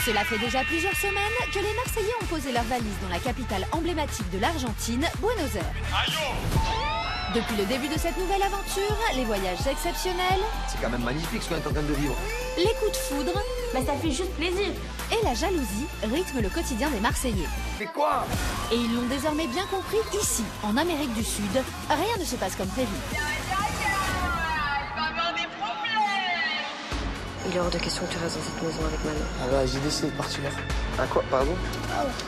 Cela fait déjà plusieurs semaines que les Marseillais ont posé leurs valises dans la capitale emblématique de l'Argentine, Buenos Aires. Depuis le début de cette nouvelle aventure, les voyages exceptionnels... C'est quand même magnifique ce qu'on est en train de vivre. Les coups de foudre... Bah ça fait juste plaisir. Et la jalousie rythment le quotidien des Marseillais. Mais quoi? Et ils l'ont désormais bien compris ici, en Amérique du Sud. Rien ne se passe comme prévu. Il est hors de question que tu restes dans cette maison avec Manon. Ah bah, j'ai décidé de partir. Ah quoi, pardon?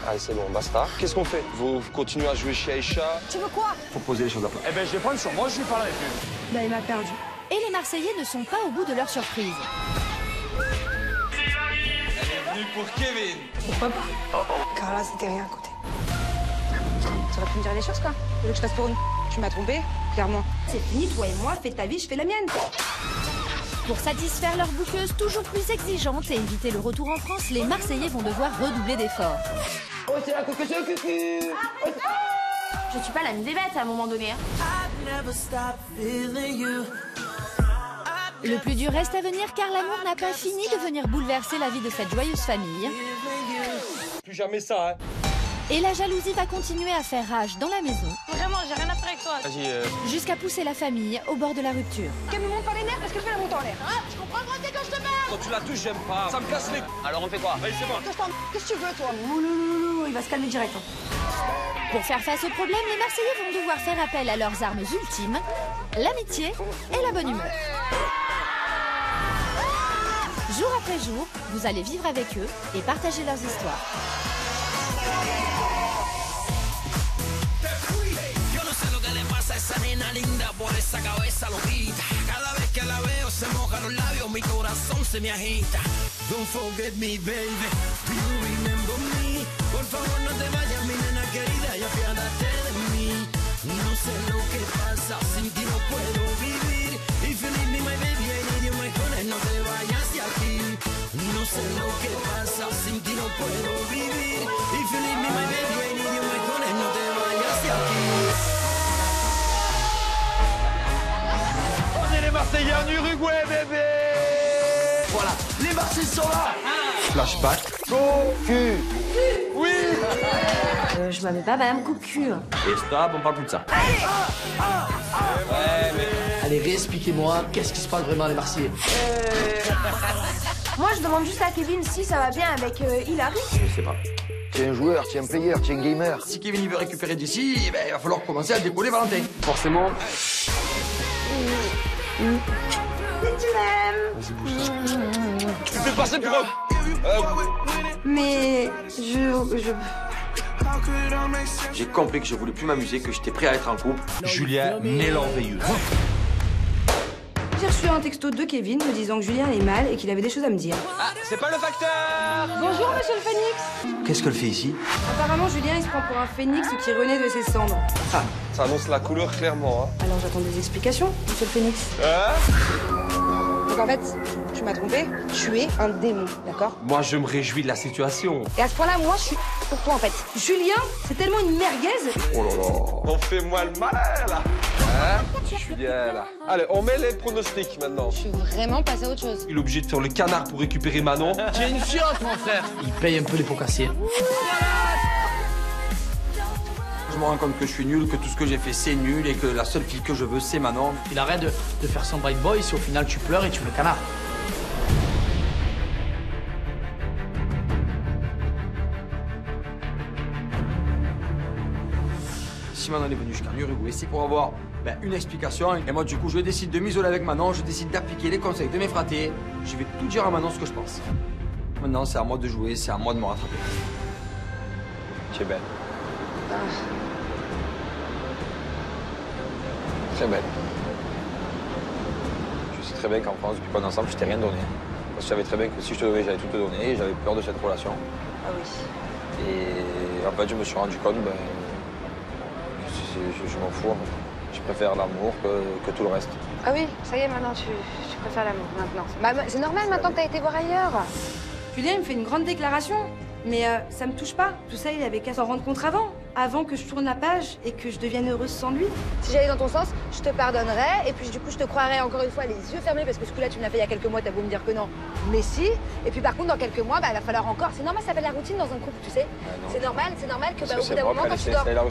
Allez, c'est bon, basta. Qu'est-ce qu'on fait? Vous continuez à jouer chez Aïcha? Tu veux quoi? Faut poser les choses à plat. Eh ben, je vais prendre sur moi, je lui parlerai plus. Bah il m'a perdu. Et les Marseillais ne sont pas au bout de leur surprise. Elle est venue pour Kevin. Pourquoi pas? Car là, c'était rien à côté. Tu aurais pu me dire les choses, quoi. Tu veux que je fasse pour une... Tu m'as trompé, clairement. C'est fini, toi et moi, fais ta vie, je fais la mienne. Pour satisfaire leur bouqueuse toujours plus exigeante et éviter le retour en France, les Marseillais vont devoir redoubler d'efforts. Oh, c'est la coquette, c'est le cucu. Je suis pas l'ami des bêtes à un moment donné. Hein. Le plus dur reste à venir car l'amour n'a pas fini de venir bouleverser la vie de cette joyeuse famille. Plus jamais ça, hein. Et la jalousie va continuer à faire rage dans la maison. Vraiment, j'ai rien à faire avec toi. Vas-y, Jusqu'à pousser la famille au bord de la rupture. Qu'elle me monte pas les nerfs parce que je fais la monte en l'air. Ah, je comprends pas, c'est quand je te parle. quand tu la touches, j'aime pas. Ça me casse les... Alors on fait quoi? Allez, c'est bon. Qu'est-ce que tu veux, toi? Ouh, il va se calmer direct. Hein. Pour faire face au problème, les Marseillais vont devoir faire appel à leurs armes ultimes, l'amitié et la bonne humeur. Jour après jour, vous allez vivre avec eux et partager leurs histoires. Esa nena linda por esa cabeza loquita. Cada vez que la veo se mojan los labios, mi corazón se me agita. Don't forget me, baby. Do you remember me? Por favor no te vayas, mi nena querida, y apiádate de mí. No sé lo que pasa, sin ti no puedo vivir. If you need me, my baby, I need you, my honey, no te vayas de aquí. No sé lo que pasa, sin ti no puedo vivir. If you need me, my baby, I need you, my honey, no te vayas de aquí. Les Marseillais en Uruguay, bébé. Voilà, les Marseillais sont là. Flashback. Cocu. Oui. Je m'appelle pas Madame Cocu. Et stop, on parle plus de ça. Ouais, mais... Allez, réexpliquez-moi, qu'est-ce qui se passe vraiment les Marseillais? Moi, je demande juste à Kevin si ça va bien avec Hilary. Je sais pas. Tu es un joueur, tu es un player, tu es un gamer. Si Kevin il veut récupérer d'ici, eh ben, il va falloir commencer à décoller Valentin. Forcément... Tu m'aimes. Vas-y, bouge ça. Tu fais passer pour Mais je... J'ai compris que je voulais plus m'amuser, que j'étais prêt à être en couple. Julien Mélenveilleux. J'ai reçu un texto de Kevin me disant que Julien allait mal et qu'il avait des choses à me dire. Ah, c'est pas le facteur. Bonjour, monsieur le Phénix. Qu'est-ce qu'elle fait ici? Apparemment, Julien, il se prend pour un phénix qui renaît de ses cendres. Ah, Ça annonce la couleur clairement, hein. Alors j'attends des explications, monsieur le Phénix. Donc en fait, tu m'as trompé, tu es un démon, d'accord? Moi, je me réjouis de la situation. Et à ce point-là, moi, je suis pour toi, en fait. Julien, c'est tellement une merguez. Oh là là. On fait moi le malin, là. Hein? Julien, là. Allez, on met les pronostics, maintenant. Je suis vraiment passée à autre chose. Il est obligé de faire le canard pour récupérer Manon. J'ai une fiotte, mon frère. Il paye un peu les pots cassés. je me rends compte que je suis nul, que tout ce que j'ai fait c'est nul et que la seule fille que je veux c'est Manon. Il arrête de faire son bright boy si au final tu pleures et tu mets canard. Si Manon est venue jusqu'en Uruguay, c'est pour avoir une explication. Et moi, du coup, je décide de m'isoler avec Manon, je décide d'appliquer les conseils de mes fratés. Je vais tout dire à Manon ce que je pense. Maintenant, c'est à moi de jouer, c'est à moi de me rattraper. Tu es belle. Très belle. Je sais très bien qu'en France, depuis qu'on est ensemble, je t'ai rien donné. Parce que je savais très bien que si je te donnais, j'allais tout te donner. Et j'avais peur de cette relation. Ah oui. Et en fait, je me suis rendu compte, je m'en fous. Je préfère l'amour que tout le reste. Ah oui, ça y est, maintenant tu préfères l'amour maintenant. Bah, c'est normal maintenant que t'as été voir ailleurs. Julien, il me fait une grande déclaration, mais ça me touche pas. Tout ça, il avait qu'à s'en rendre compte avant que je tourne la page et que je devienne heureuse sans lui. Si j'allais dans ton sens, je te pardonnerai, et puis du coup, je te croirai encore une fois les yeux fermés, parce que ce coup-là, tu me l'as fait il y a quelques mois, t'as beau me dire que non, mais si. Et puis par contre, dans quelques mois, bah, il va falloir encore. C'est normal, ça s'appelle la routine dans un couple, tu sais. C'est normal que bah, au bout d'un moment,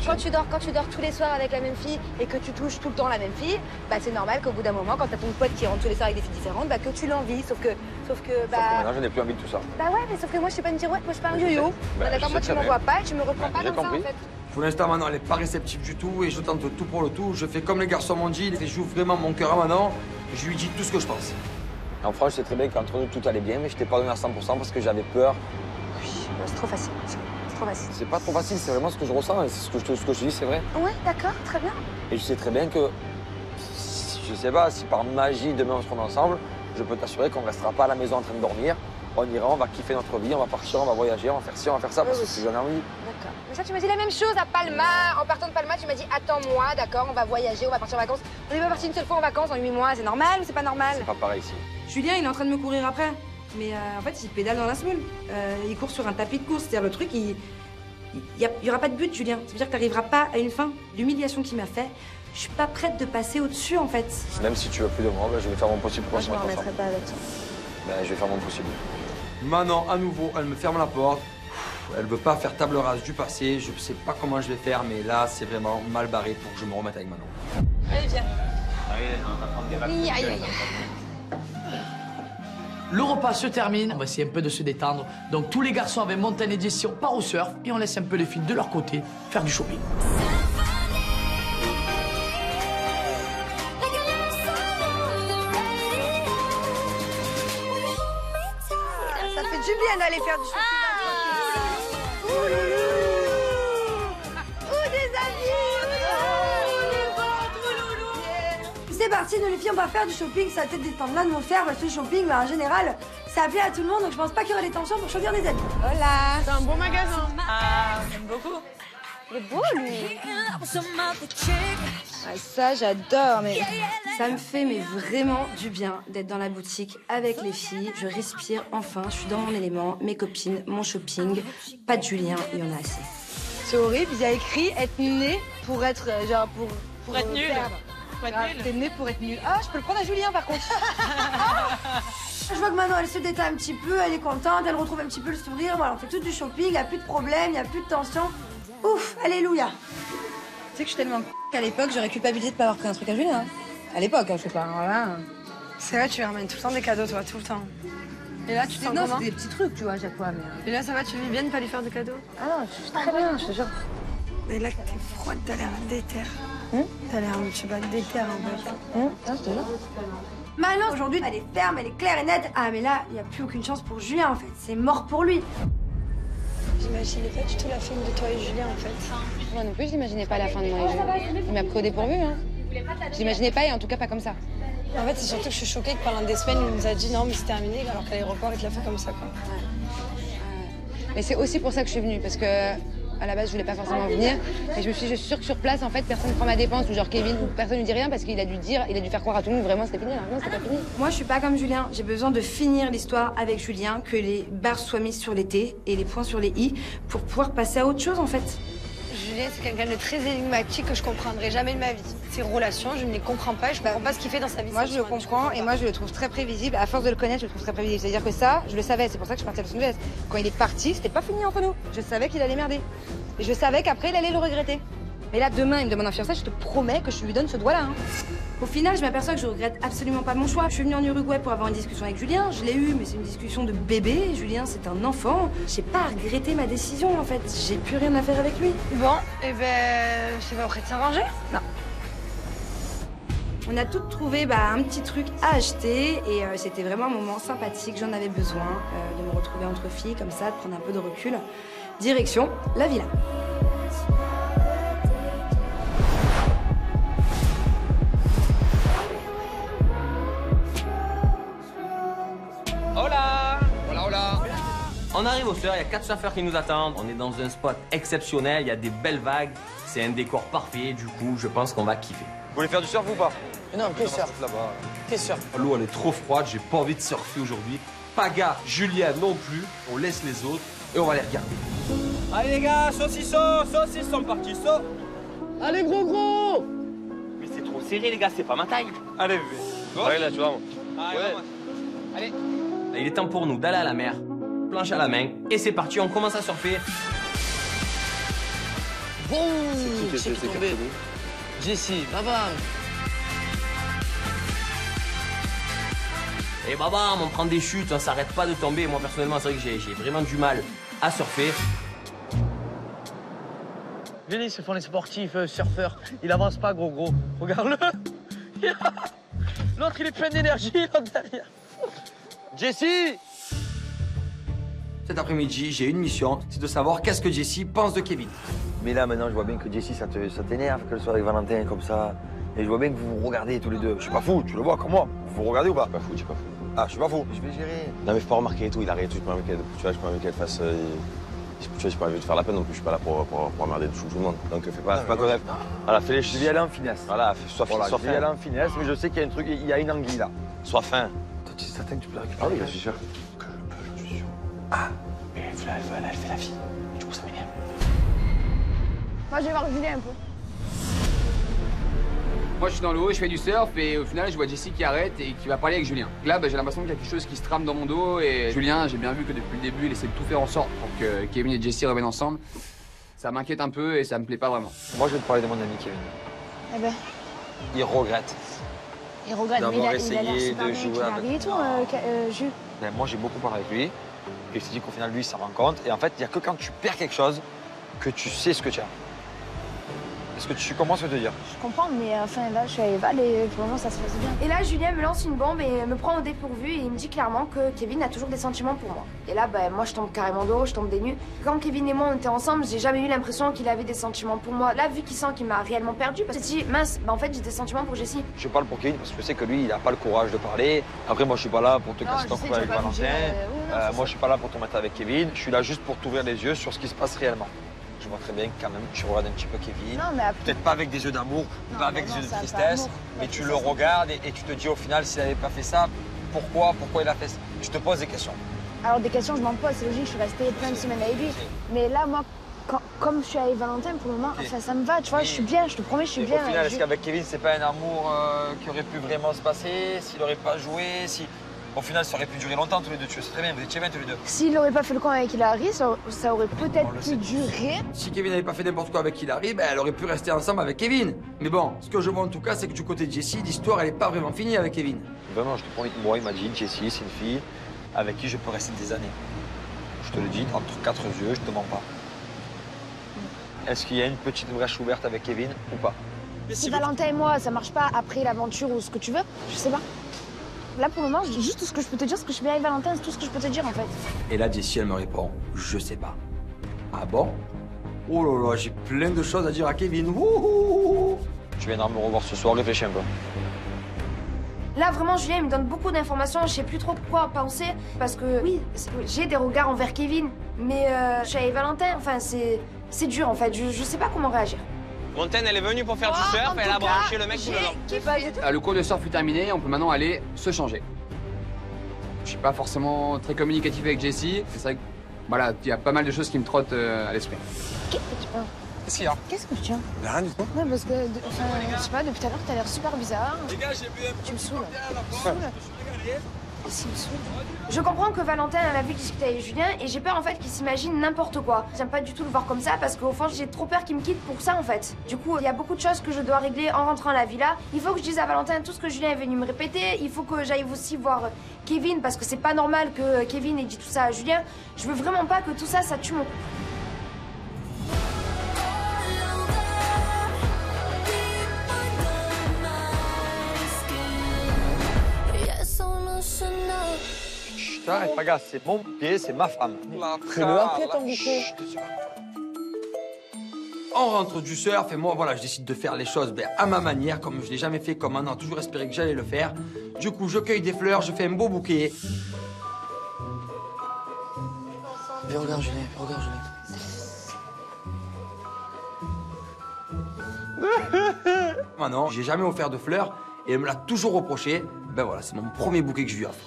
quand tu dors tous les soirs avec la même fille et que tu touches tout le temps la même fille, bah c'est normal qu'au bout d'un moment, quand t'as ton pote qui rentre tous les soirs avec des filles différentes, bah que tu l'envies. Sauf que maintenant, je n'ai plus envie de tout ça. Bah ouais, mais sauf que moi, je sais pas une girouette, moi je suis pas un yo-yo. D'accord, moi tu m'envoies pas et tu me reprends pas comme ça en fait. Pour l'instant, Manon, elle n'est pas réceptive du tout et je tente tout pour le tout. Je fais comme les garçons m'ont dit, et j'ouvre vraiment mon cœur à Manon. Je lui dis tout ce que je pense. En France, je sais très bien qu'entre nous, tout allait bien, mais je t'ai pardonné à 100% parce que j'avais peur. Oui, c'est trop facile. C'est trop facile. C'est pas trop facile, c'est vraiment ce que je ressens et ce que je te dis, c'est vrai. Ouais, d'accord, très bien. Et je sais très bien que, je sais pas, si par magie, demain on se retrouve ensemble, je peux t'assurer qu'on restera pas à la maison en train de dormir. On ira, on va kiffer notre vie, on va partir, on va voyager, on va faire ci, on va faire ça, parce que c'est j'en ai envie. D'accord. Mais ça, tu m'as dit la même chose à Palma. En partant de Palma, tu m'as dit attends-moi, d'accord, on va voyager, on va partir en vacances. On n'est pas parti une seule fois en vacances en 8 mois, c'est normal ou c'est pas normal? C'est pas pareil ici. Julien, il est en train de me courir après. Mais en fait, il pédale dans la semoule. Il court sur un tapis de course. C'est-à-dire le truc, il y aura pas de but, Julien. Ça veut dire que t'arriveras pas à une fin. L'humiliation qu'il m'a fait, je suis pas prête de passer au-dessus, en fait. Même si tu veux plus de moi, je vais faire mon possible pour moi, je m'en remettrai pas avec toi. Je vais faire mon possible. Manon, à nouveau, elle me ferme la porte. Elle veut pas faire table rase du passé. Je sais pas comment je vais faire, mais là, c'est vraiment mal barré pour que je me remette avec Manon. Allez, viens. Aïe, aïe, aïe. Le repas se termine, on va essayer un peu de se détendre. Donc tous les garçons avaient monté une édition par au surf et on laisse un peu les filles de leur côté faire du shopping. Ça fait du bien d'aller faire du shopping. C'est parti, nous les filles, on va faire du shopping, ça va peut-être détendre là de mon faire, parce que le shopping, bah, en général, ça plaît à tout le monde, donc je pense pas qu'il y aura des tensions pour choisir des habits. Hola. C'est un beau magasin. Ah, j'aime beaucoup. Il est beau, lui. Ah, ça, j'adore, mais ça me fait vraiment du bien d'être dans la boutique avec les filles. Je respire enfin, je suis dans mon élément, mes copines, mon shopping. Pas de Julien, il y en a assez. C'est horrible, il y a écrit être né pour être, genre, pour être nul. T'es né pour être nul. Ah, je peux le prendre à Julien, par contre. Je vois que maintenant, elle se détend un petit peu, elle est contente, elle retrouve un petit peu le sourire. Voilà, on fait tout du shopping, il n'y a plus de problème, il n'y a plus de tension. Ouf, alléluia. Tu sais que je suis tellement qu'à l'époque, j'aurais culpabilisé de pas avoir pris un truc à Julien. Hein. À l'époque, je sais pas. Voilà. C'est vrai, tu lui ramènes tout le temps des cadeaux, toi, tout le temps. Et là, tu te sens comment? C'est des petits trucs, tu vois, à chaque fois. Mais... Et là, ça va, tu vis bien de pas lui faire de cadeaux? Ah non, je suis très bien, je te jure. Mais là, t'es froide, t'as l'air déter. T'as l'air, je sais pas, déter en fait. Ah, je te jure. Manon, aujourd'hui, elle est ferme, elle est claire et nette. Ah, mais là, il n'y a plus aucune chance pour Julien, en fait. C'est mort pour lui. J'imaginais pas du tout la fin de toi et Julien, en fait. Moi non plus, j'imaginais pas la fin de moi et Julien. Il m'a pris au dépourvu, hein. J'imaginais pas, et en tout cas pas comme ça. En fait, c'est surtout que je suis choquée que pendant des semaines, il nous a dit non, mais c'est terminé, alors qu'à l'aéroport, il te l'a fait comme ça, quoi. Mais c'est aussi pour ça que je suis venue, parce que à la base, je voulais pas forcément venir. Et je me suis dit, je suis sûre que sur place, en fait, personne ne prend ma dépense, ou genre Kevin, ou personne ne dit rien, parce qu'il a dû dire, il a dû faire croire à tout le monde, vraiment, c'était fini. Alors non, c'était pas fini. Moi, je suis pas comme Julien. J'ai besoin de finir l'histoire avec Julien, que les barres soient mises sur les T et les points sur les I, pour pouvoir passer à autre chose, en fait. Julien, c'est quelqu'un de très énigmatique que je comprendrai jamais de ma vie. Ses relations, je ne les comprends pas et je comprends pas ce qu'il fait dans sa vie. Moi, je le comprends et moi, je le trouve très prévisible. À force de le connaître, je le trouve très prévisible. C'est-à-dire que ça, je le savais. C'est pour ça que je suis partie à Los Angeles. Quand il est parti, c'était pas fini entre nous. Je savais qu'il allait merder. Et je savais qu'après, il allait le regretter. Mais là, demain, il me demande un fiançailles, je te promets que je lui donne ce doigt-là. Hein. Au final, je m'aperçois que je regrette absolument pas mon choix. Je suis venue en Uruguay pour avoir une discussion avec Julien. Je l'ai eu, mais c'est une discussion de bébé. Julien, c'est un enfant. J'ai pas à regretter ma décision, en fait. J'ai plus rien à faire avec lui. Bon, et ben, c'est pas prêt de s'arranger? Non. On a toutes trouvé un petit truc à acheter et c'était vraiment un moment sympathique. J'en avais besoin de me retrouver entre filles comme ça, de prendre un peu de recul. Direction la villa. Hola! Hola, hola! On arrive au surf, il y a 4 surfeurs qui nous attendent. On est dans un spot exceptionnel, il y a des belles vagues. C'est un décor parfait, du coup, je pense qu'on va kiffer. Vous voulez faire du surf ou pas? Non, que surf là-bas. Que surf. L'eau, elle est trop froide, j'ai pas envie de surfer aujourd'hui. Paga, Julien non plus. On laisse les autres et on va les regarder. Allez les gars, saucisson, parti, saut! Allez gros! Mais c'est trop serré, les gars, c'est pas ma taille. Allez, bébé. Ouais, là, tu vois. Ouais. Allez. Il est temps pour nous d'aller à la mer, planche à la main, et c'est parti, on commence à surfer. Boum. C'est tombé. Jessie, bam. Et bam, on prend des chutes, on s'arrête pas de tomber. Moi, personnellement, c'est vrai que j'ai vraiment du mal à surfer. Venez, ce sont les sportifs, surfeurs. Il avance pas, gros. Regarde-le. L'autre, il est plein d'énergie, l'autre derrière. Jessie! Cet après-midi, j'ai une mission, c'est de savoir qu'est-ce que Jessie pense de Kevin. Mais là, maintenant, je vois bien que Jessie, ça t'énerve qu'elle soit avec Valentin comme ça. Et je vois bien que vous vous regardez tous les deux. Je suis pas fou, tu le vois comme moi. Vous vous regardez ou pas? Pas fou, tu es pas fou. Ah, je suis pas fou. Je vais gérer. Non, mais faut pas remarquer et tout, il a rien, tu vois, j'ai pas envie qu'elle fasse. Tu vois, j'ai pas envie de faire la peine non plus, je suis pas là pour emmerder tout le monde. Donc fais pas connaître. Voilà, fais les Je vais y aller en finesse. Voilà, sois fin. Je vais y aller en finesse, mais je sais qu'il y a un truc, il y a une anguille là. Sois fin. Toi, tu es certain que tu peux la récupérer? Ah oui, je suis sûr. Que je suis sûr. Ah, mais elle fait la fille. Du coup, ça m'énerve. Moi, je vais voir Julien un peu. Moi, je suis dans l'eau, je fais du surf et au final, je vois Jessie qui arrête et qui va parler avec Julien. Là, j'ai l'impression qu'il y a quelque chose qui se trame dans mon dos et Julien, j'ai bien vu que depuis le début, il essaie de tout faire en sorte pour que Kevin et Jessie reviennent ensemble. Ça m'inquiète un peu et ça me plaît pas vraiment. Moi, je vais te parler de mon ami Kevin. Eh ben, Il regrette. il regrette, mais il a l'air essayé super de bien jouer équilibré et tout, Jules. Ben, moi, j'ai beaucoup parlé avec lui. Et il s'est dit qu'au final, lui, il s'en rend compte. Et en fait, il n'y a que quand tu perds quelque chose que tu sais ce que tu as. Est-ce que tu comprends ce que je veux dire? Je comprends, mais enfin là, je suis à Eval et pour le moment, ça se passe bien. Et là, Julien me lance une bombe et me prend au dépourvu et il me dit clairement que Kevin a toujours des sentiments pour moi. Et là, moi, je tombe carrément de haut, je tombe des nues. Quand Kevin et moi, on était ensemble, j'ai jamais eu l'impression qu'il avait des sentiments pour moi. Là, vu qu'il sent qu'il m'a réellement perdu, parce que je me suis dit, mince, en fait, j'ai des sentiments pour Jessie. Je parle pour Kevin parce que je sais que lui, il n'a pas le courage de parler. Après, moi, je suis pas là pour te casser ton cou avec Valentin. Moi, je suis pas là pour te mettre avec Kevin. Je suis là juste pour t'ouvrir les yeux sur ce qui se passe réellement. Je vois très bien que quand même, tu regardes un petit peu Kevin. Non, mais peut-être pas avec des yeux d'amour, pas avec des yeux de tristesse, mais tu le regardes et tu te dis au final, s'il n'avait pas fait ça, pourquoi il a fait ça? Tu te poses des questions. Alors, des questions, je m'en pose, c'est logique, je suis restée plein de semaines avec lui. Mais là, moi, comme je suis avec Valentin pour le moment, enfin, ça me va, tu vois, je suis bien, je te promets, je suis bien. Au final, est-ce qu'avec Kevin, c'est pas un amour qui aurait pu vraiment se passer, s'il n'aurait pas joué, si... Au final, ça aurait pu durer longtemps tous les deux, tu sais très bien, vous étiez bien tous les deux. S'il n'aurait pas fait le con avec Hilary, ça aurait peut-être pu durer. Si Kevin n'avait pas fait n'importe quoi avec Hilary, elle aurait pu rester ensemble avec Kevin. Mais bon, ce que je vois en tout cas, c'est que du côté de Jessie, l'histoire, elle est pas vraiment finie avec Kevin. Vraiment, je te promets, moi, il m'a dit, Jessie, c'est une fille avec qui je peux rester des années. Je te le dis, entre quatre yeux, je te mens pas. Est-ce qu'il y a une petite brèche ouverte avec Kevin ou pas? Si Valentin et moi, ça marche pas après l'aventure ou ce que tu veux, je sais pas. Là, pour le moment, je dis juste tout ce que je peux te dire, ce que je suis bien avec Valentin, c'est tout ce que je peux te dire, en fait. Et là, Jessie, elle me répond, je sais pas. Ah bon? Oh là là, j'ai plein de choses à dire à Kevin. Wouhou! Tu viendras me revoir ce soir, réfléchis un peu. Là, vraiment, Julien, il me donne beaucoup d'informations, je sais plus trop quoi penser. Parce que, oui, j'ai des regards envers Kevin, mais je suis avec Valentin, enfin, c'est dur, en fait, je sais pas comment réagir. Montaigne, elle est venue pour faire du surf et elle a branché le mec tout dedans. Le cours de surf est terminé, on peut maintenant aller se changer. Je suis pas forcément très communicatif avec Jessie, c'est vrai que voilà, il y a pas mal de choses qui me trottent à l'esprit. Qu'est-ce qu'il y a? Qu'est-ce que tu as? Rien du tout. Ouais, parce que, je sais pas, depuis tout à l'heure, t'as l'air super bizarre. Les gars, j'ai bu un peu. Tu me saoules. Je comprends que Valentin a vu discuter avec Julien et j'ai peur en fait qu'il s'imagine n'importe quoi. J'aime pas du tout le voir comme ça parce qu'au fond j'ai trop peur qu'il me quitte pour ça en fait. Du coup il y a beaucoup de choses que je dois régler en rentrant à la villa. Il faut que je dise à Valentin tout ce que Julien est venu me répéter. Il faut que j'aille aussi voir Kevin parce que c'est pas normal que Kevin ait dit tout ça à Julien. Je veux vraiment pas que tout ça, ça tue mon couple. T'arrêtes pas, gars, c'est mon bouquet, c'est ma femme. Fais-le après ton bouquet. On rentre du surf et moi, voilà, je décide de faire les choses à ma manière, comme je l'ai jamais fait, comme Anna a toujours espéré que j'allais le faire. Du coup, je cueille des fleurs, je fais un beau bouquet. Viens, regarde, Julien, regarde, Julien. Maintenant, j'ai jamais offert de fleurs et elle me l'a toujours reproché. Ben voilà, c'est mon premier bouquet que je lui offre.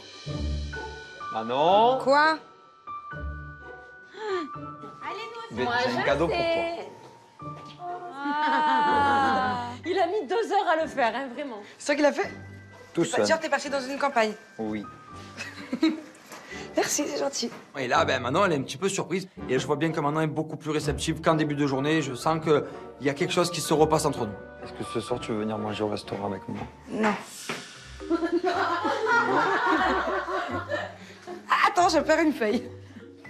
Manon. Quoi? J'ai un cadeau pour toi. Il a a mis 2 heures à le faire, hein, vraiment. C'est toi qui l'as fait? Tout seul. Genre, t'es parti dans une campagne. Oui. Merci, c'est gentil. Et là, ben, Manon, elle est un petit peu surprise. Et je vois bien que Manon est beaucoup plus réceptive qu'en début de journée. Je sens qu'il y a quelque chose qui se repasse entre nous. Est-ce que ce soir, tu veux venir manger au restaurant avec moi? Non. Attends, je perds une feuille.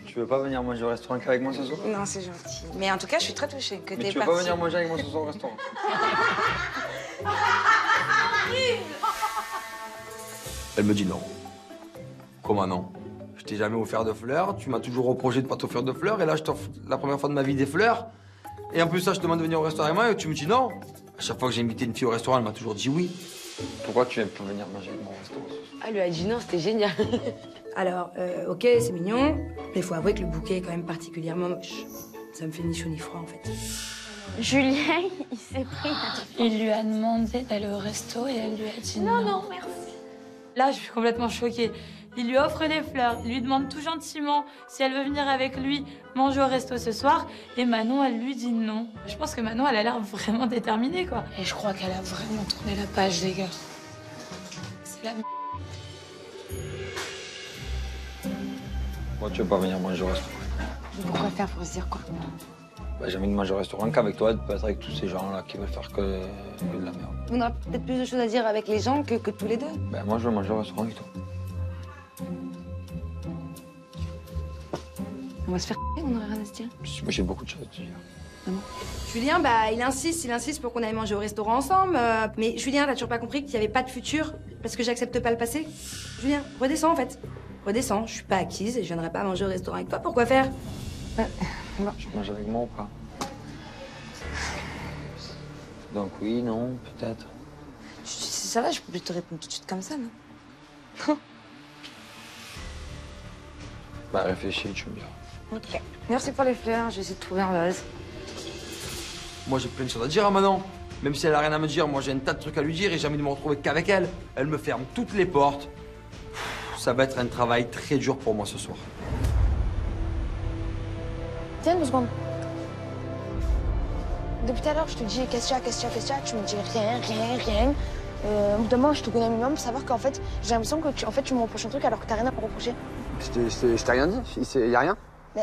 Tu veux pas venir manger au restaurant qu'avec moi ce soir? Non, c'est gentil. Mais en tout cas, je suis très touchée que Mais t'es tu veux parti. pas venir manger avec moi ce soir au restaurant? Elle me dit non. Comment non? Je t'ai jamais offert de fleurs, tu m'as toujours reproché de pas t'offrir de fleurs, et là je t'offre la première fois de ma vie des fleurs. Et en plus ça, je te demande de venir au restaurant avec moi et tu me dis non. À chaque fois que j'ai invité une fille au restaurant, elle m'a toujours dit oui. Pourquoi tu viens pas venir manger avec moi au restaurant ce soir? Elle lui a dit non, c'était génial. Alors, ok, c'est mignon, mais il faut avouer que le bouquet est quand même particulièrement moche. Ça me fait ni chaud ni froid, en fait. Julien, il s'est pris. Il lui a demandé d'aller au resto et elle lui a dit non. Non, merci. Là, je suis complètement choquée. Il lui offre des fleurs, il lui demande tout gentiment si elle veut venir avec lui manger au resto ce soir. Et Manon, elle lui dit non. Je pense que Manon, elle a l'air vraiment déterminée, quoi. Et je crois qu'elle a vraiment tourné la page, les gars. C'est la Moi, tu veux pas venir manger au restaurant? Pourquoi faire pour se dire quoi? Bah, j'ai envie de manger au restaurant qu'avec toi, de pas être avec tous ces gens-là qui veulent faire que de la merde. On aura peut-être plus de choses à dire avec les gens que tous les deux. Bah, moi, je veux manger au restaurant avec toi. On va se faire on n'aurait rien à se dire. Moi, j'ai beaucoup de choses à te dire. Julien, bah, il insiste pour qu'on aille manger au restaurant ensemble. Mais Julien, t'as toujours pas compris qu'il n'y avait pas de futur parce que j'accepte pas le passé? Julien, redescends en fait. Redescends, je suis pas acquise et je viendrai pas manger au restaurant avec toi. Pourquoi faire? Tu manges avec moi ou pas? Donc oui, non, peut-être. Ça va, je peux plus te répondre tout de suite comme ça, non? Bah réfléchis, tu me diras. Ok. Merci pour les fleurs, je vais essayer de trouver un vase. Moi j'ai plein de choses à dire à Manon. Même si elle a rien à me dire, moi j'ai un tas de trucs à lui dire et j'ai envie de me retrouver qu'avec elle. Elle me ferme toutes les portes. Ça va être un travail très dur pour moi ce soir. Tiens 2 secondes. Depuis tout à l'heure, je te dis qu'est-ce qu'il y a, tu me dis rien. Au bout d'un moment, je te connais un minimum pour savoir qu'en fait, j'ai l'impression que tu me reproches un truc alors que t'as rien à me reprocher. Je t'ai rien dit, y a rien. Mais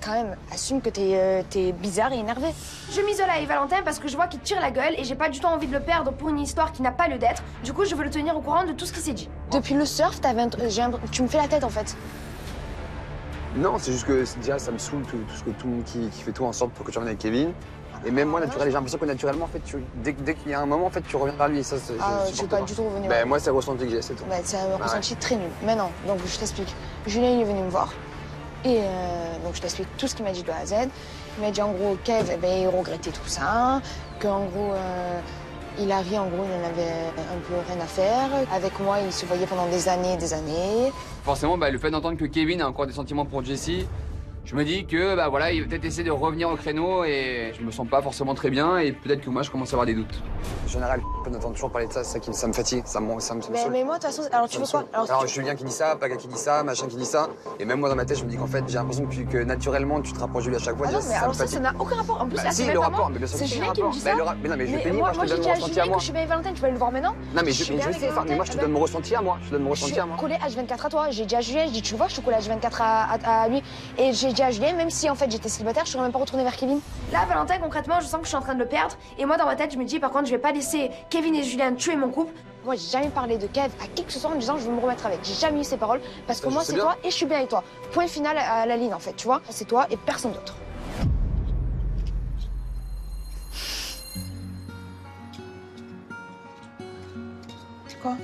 quand même, assume que t'es bizarre et énervé. Je m'isole avec Valentin parce que je vois qu'il tire la gueule et j'ai pas du tout envie de le perdre pour une histoire qui n'a pas lieu d'être. Du coup, je veux le tenir au courant de tout ce qui s'est dit. Depuis le surf, tu me fais la tête en fait. Non, c'est juste que déjà ça me saoule qui fait tout en sorte pour que tu reviennes avec Kevin. Et même moi, naturellement, j'ai l'impression que naturellement, en fait, dès qu'il y a un moment, en fait, tu reviens vers lui. Et ça, je vais pas du tout revenir. Ben, moi, c'est le ressenti que j'ai, c'est tout. Bah, c'est un ressenti très nul. Mais non, donc je t'explique. Julien, il est venu me voir. Et donc je t'explique tout ce qu'il m'a dit de A à Z. Il m'a dit en gros, Kev, il regrettait tout ça. Qu'en gros, Hilary, en gros, il en avait un peu rien à faire. Avec moi, il se voyait pendant des années et des années. Forcément, le fait d'entendre que Kevin a encore des sentiments pour Jessie, je me dis que voilà, il va peut-être essayer de revenir au créneau et je me sens pas forcément très bien et peut-être que moi je commence à avoir des doutes. En général, on entend toujours parler de ça, ça me fatigue, ça me saoule. Mais moi, de toute façon, alors tu veux quoi? Alors Julien qui dit ça, Paga qui dit ça, machin qui dit ça, et même moi dans ma tête, je me dis qu'en fait, j'ai l'impression que naturellement, tu te rapproches de lui à chaque fois. Ah non, mais alors ça n'a aucun rapport. En plus, là, si, c'est le même rapport, pas mais bien sûr c'est que Julien qui me dit ça. Mais non, mais je te dis, moi, moi je te j'ai donne dit mon à ressenti à Julien moi. que je suis bien avec Valentin, tu vas le voir maintenant. Non, mais je sais faire, mais moi je te donne mon ressenti à moi. Je te donne mon ressenti à moi. Je suis collée H24 à toi. J'ai dit à Julien, je dis, tu le vois, je suis collée H24 à lui. Et j'ai dit à Julien, même si en fait j'étais célibataire, je serais même pas retournée vers Kevin. Là, Valentin, concrètement, je sens que je suis en train de le perdre. Et moi, dans ma tête, je me dis, par contre, je vais pas laisser Kevin et Julien tuer mon couple. Moi, j'ai jamais parlé de Kev à qui que ce soit en disant je veux me remettre avec. J'ai jamais eu ces paroles parce que moi, c'est toi et je suis bien avec toi. Point final à la ligne, en fait, tu vois. C'est toi et personne d'autre. Quoi?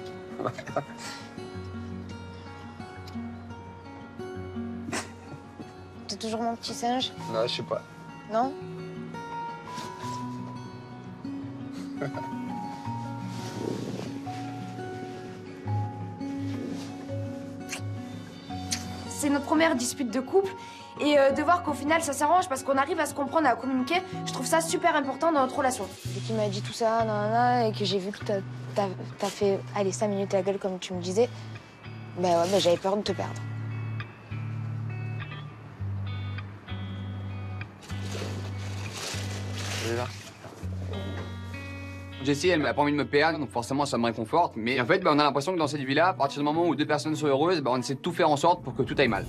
T'es toujours mon petit singe? Non, je sais pas. Non? C'est notre première dispute de couple et de voir qu'au final ça s'arrange parce qu'on arrive à se comprendre, à communiquer, je trouve ça super important dans notre relation. Dès qu'il m'a dit tout ça, et que j'ai vu que t'as fait, allez, 5 minutes la gueule comme tu me disais, j'avais peur de te perdre. Elle est là. Jessie, elle n'a pas envie de me perdre, donc forcément ça me réconforte. Mais en fait, on a l'impression que dans cette vie-là, à partir du moment où deux personnes sont heureuses, on essaie de tout faire en sorte pour que tout aille mal.